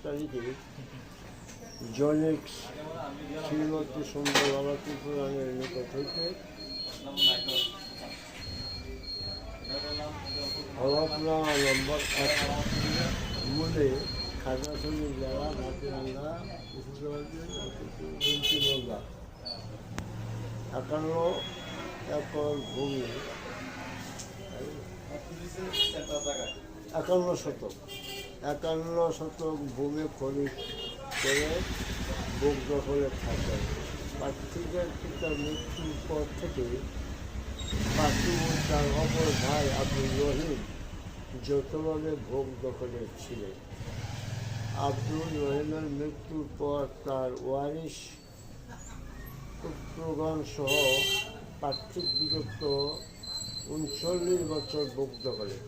তারিখে জনক শ্রীমতী সুন্দরবতী পুরাণের নিকট হইতে হলফনা নম্বর 1 মূলে খাগড়াছড়ি জেলা ভাটিরাঙ্গা মোল্লা 51 একর ভূমি 51 শতক ভূমি খরিদ করে বুক দখলে থাকে। পার্থিকের পিতার মৃত্যুর পর থেকে পার্থিব তার অপর ভাই আব্দুল রহিম যৌথভাবে ভোগ দখলে ছিলেন। আব্দুল রহিমের মৃত্যুর পর তার ওয়ারিশ পুত্রগণ সহ পার্থিব বিগত 39 বছর ভোগ দখলে।